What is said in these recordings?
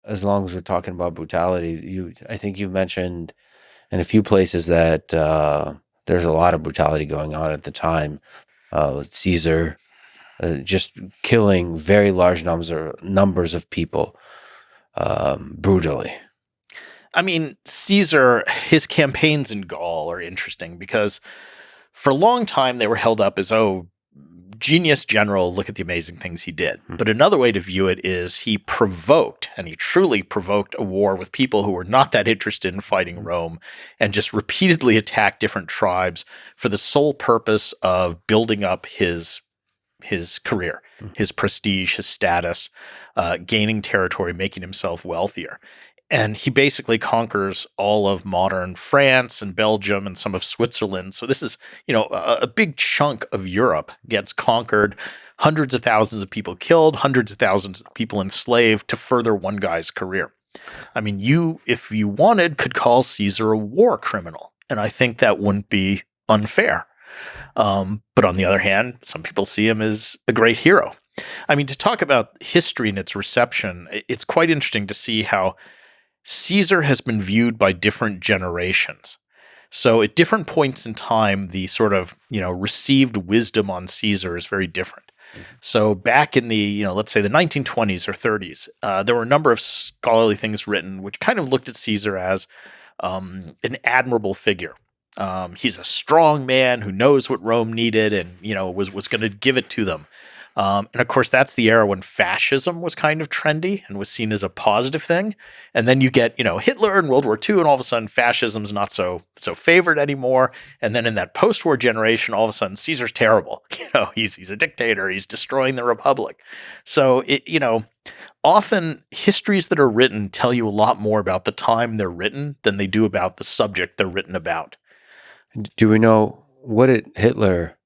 as long as we're talking about brutality, I think you've mentioned in a few places that there's a lot of brutality going on at the time. With Caesar just killing very large numbers of people brutally. I mean, Caesar, his campaigns in Gaul are interesting because for a long time they were held up as, oh, genius general, look at the amazing things he did. But another way to view it is he provoked, and he truly provoked, a war with people who were not that interested in fighting Rome, and just repeatedly attacked different tribes for the sole purpose of building up his career, his prestige, his status, gaining territory, making himself wealthier. And he basically conquers all of modern France and Belgium and some of Switzerland. So this is, a big chunk of Europe gets conquered, hundreds of thousands of people killed, hundreds of thousands of people enslaved to further one guy's career. I mean, you, if you wanted, could call Caesar a war criminal. And I think that wouldn't be unfair. But on the other hand, some people see him as a great hero. I mean, to talk about history and its reception, it's quite interesting to see how Caesar has been viewed by different generations. So at different points in time, the sort of, received wisdom on Caesar is very different. So back in the, let's say the 1920s or 30s, there were a number of scholarly things written which kind of looked at Caesar as an admirable figure. He's a strong man who knows what Rome needed and, was going to give it to them. And of course, that's the era when fascism was kind of trendy and was seen as a positive thing. And then you get, Hitler in World War II, and all of a sudden fascism's not so favored anymore. And then in that post-war generation, all of a sudden Caesar's terrible. He's a dictator. He's destroying the republic. So often histories that are written tell you a lot more about the time they're written than they do about the subject they're written about. Do we know, what did Hitler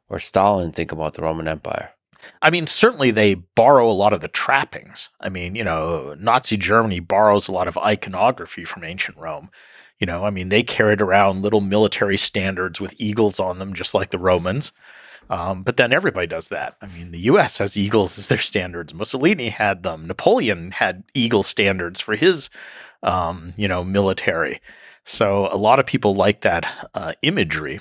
or Stalin think about the Roman Empire? I mean, certainly they borrow a lot of the trappings. I mean, Nazi Germany borrows a lot of iconography from ancient Rome. They carried around little military standards with eagles on them, just like the Romans. But then everybody does that. I mean, the U.S. has eagles as their standards. Mussolini had them. Napoleon had eagle standards for his, military. So a lot of people like that imagery.